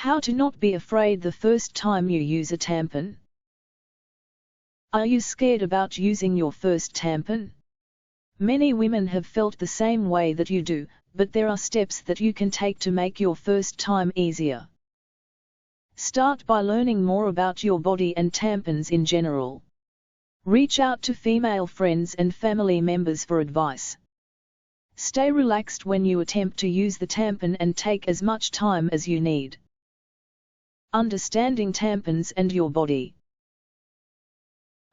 How to not be afraid the first time you use a tampon? Are you scared about using your first tampon? Many women have felt the same way that you do, but there are steps that you can take to make your first time easier. Start by learning more about your body and tampons in general. Reach out to female friends and family members for advice. Stay relaxed when you attempt to use the tampon and take as much time as you need. Understanding tampons and your body.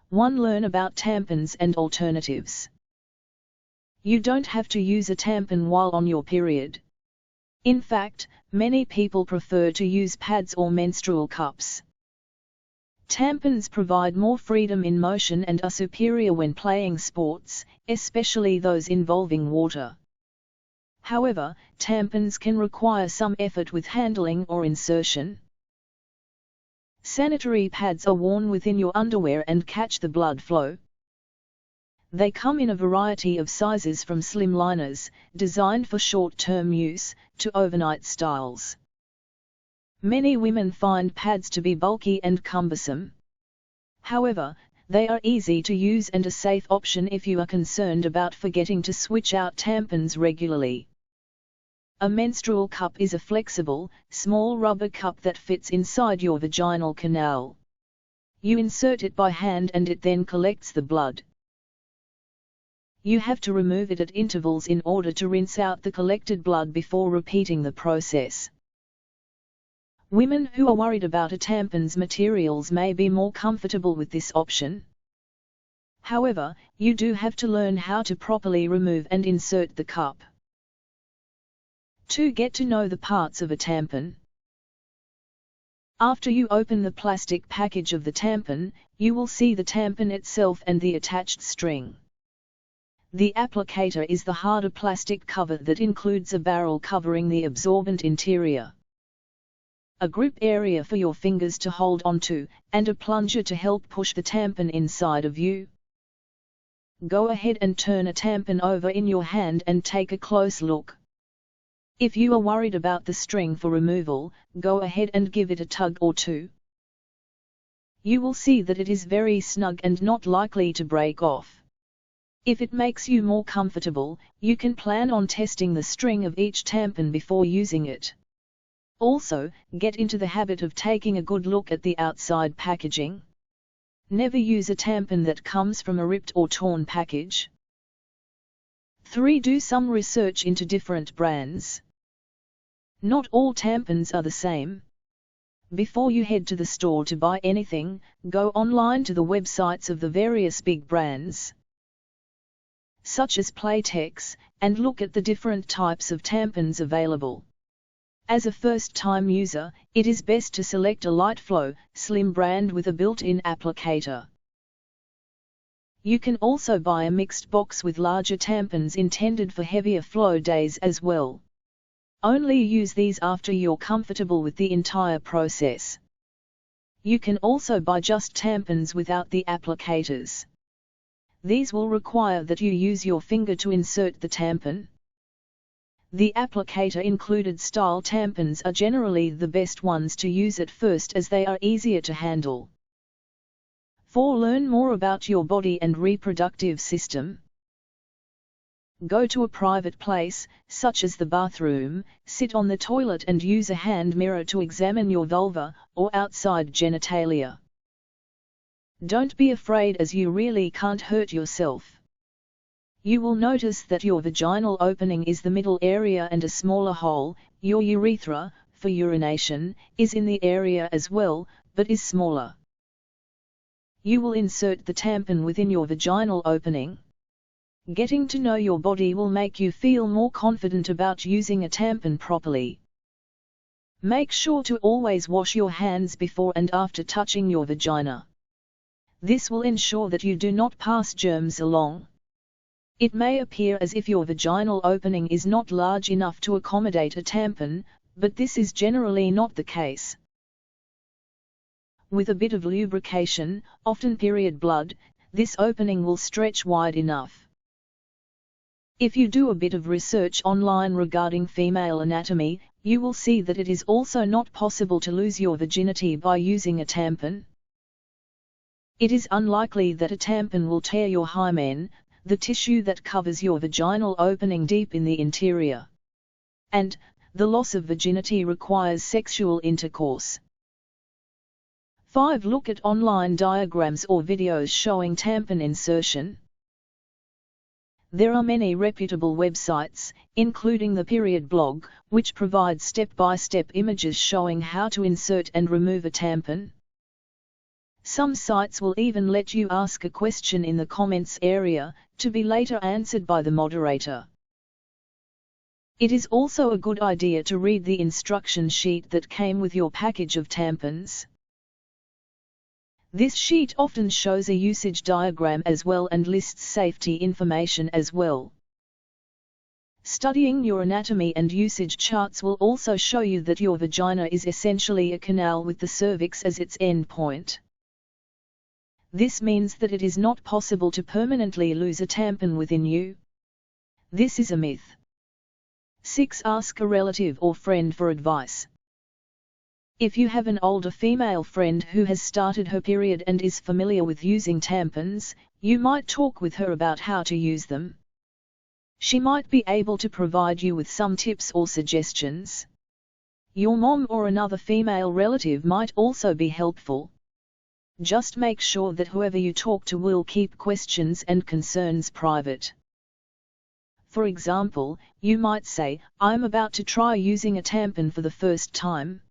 1. Learn about tampons and alternatives. You don't have to use a tampon while on your period. In fact, many people prefer to use pads or menstrual cups. Tampons provide more freedom in motion and are superior when playing sports, especially those involving water. However, tampons can require some effort with handling or insertion. Sanitary pads are worn within your underwear and catch the blood flow. They come in a variety of sizes from slimliners, designed for short-term use, to overnight styles. Many women find pads to be bulky and cumbersome. However, they are easy to use and a safe option if you are concerned about forgetting to switch out tampons regularly. A menstrual cup is a flexible, small rubber cup that fits inside your vaginal canal. You insert it by hand and it then collects the blood. You have to remove it at intervals in order to rinse out the collected blood before repeating the process. Women who are worried about a tampon's materials may be more comfortable with this option. However, you do have to learn how to properly remove and insert the cup. 2. Get to know the parts of a tampon. After you open the plastic package of the tampon, you will see the tampon itself and the attached string. The applicator is the harder plastic cover that includes a barrel covering the absorbent interior, a grip area for your fingers to hold onto, and a plunger to help push the tampon inside of you. Go ahead and turn a tampon over in your hand and take a close look. If you are worried about the string for removal, go ahead and give it a tug or two. You will see that it is very snug and not likely to break off. If it makes you more comfortable, you can plan on testing the string of each tampon before using it. Also, get into the habit of taking a good look at the outside packaging. Never use a tampon that comes from a ripped or torn package. 3. Do some research into different brands. Not all tampons are the same. Before you head to the store to buy anything, go online to the websites of the various big brands, such as Playtex, and look at the different types of tampons available. As a first-time user, it is best to select a light-flow, slim brand with a built-in applicator. You can also buy a mixed box with larger tampons intended for heavier flow days as well. Only use these after you're comfortable with the entire process. You can also buy just tampons without the applicators. These will require that you use your finger to insert the tampon. The applicator-included style tampons are generally the best ones to use at first as they are easier to handle. 4. Learn more about your body and reproductive system. Go to a private place, such as the bathroom, sit on the toilet and use a hand mirror to examine your vulva, or outside genitalia. Don't be afraid as you really can't hurt yourself. You will notice that your vaginal opening is the middle area and a smaller hole, your urethra, for urination, is in the area as well, but is smaller. You will insert the tampon within your vaginal opening. Getting to know your body will make you feel more confident about using a tampon properly. Make sure to always wash your hands before and after touching your vagina. This will ensure that you do not pass germs along. It may appear as if your vaginal opening is not large enough to accommodate a tampon, but this is generally not the case. With a bit of lubrication, often period blood, this opening will stretch wide enough. If you do a bit of research online regarding female anatomy, you will see that it is also not possible to lose your virginity by using a tampon. It is unlikely that a tampon will tear your hymen, the tissue that covers your vaginal opening deep in the interior. And, the loss of virginity requires sexual intercourse. 5. Look at online diagrams or videos showing tampon insertion. There are many reputable websites, including the Period blog, which provides step-by-step images showing how to insert and remove a tampon. Some sites will even let you ask a question in the comments area, to be later answered by the moderator. It is also a good idea to read the instruction sheet that came with your package of tampons. This sheet often shows a usage diagram as well and lists safety information as well. Studying your anatomy and usage charts will also show you that your vagina is essentially a canal with the cervix as its end point. This means that it is not possible to permanently lose a tampon within you. This is a myth. 6. Ask a relative or friend for advice. If you have an older female friend who has started her period and is familiar with using tampons, you might talk with her about how to use them. She might be able to provide you with some tips or suggestions. Your mom or another female relative might also be helpful. Just make sure that whoever you talk to will keep questions and concerns private. For example, you might say, "I'm about to try using a tampon for the first time.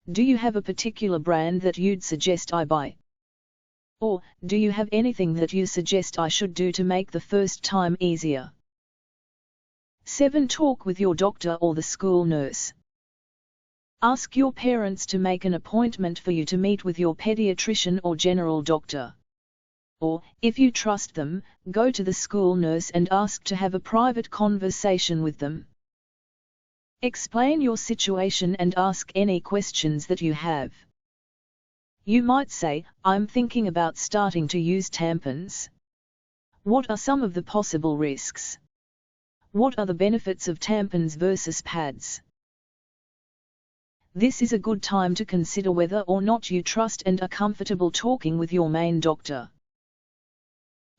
Do you have a particular brand that you'd suggest I buy? Or, do you have anything that you suggest I should do to make the first time easier?" 7. Talk with your doctor or the school nurse. Ask your parents to make an appointment for you to meet with your pediatrician or general doctor. Or, if you trust them, go to the school nurse and ask to have a private conversation with them. Explain your situation and ask any questions that you have. You might say, "I'm thinking about starting to use tampons. What are some of the possible risks? What are the benefits of tampons versus pads?" This is a good time to consider whether or not you trust and are comfortable talking with your main doctor.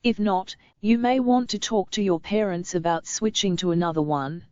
If not, you may want to talk to your parents about switching to another one.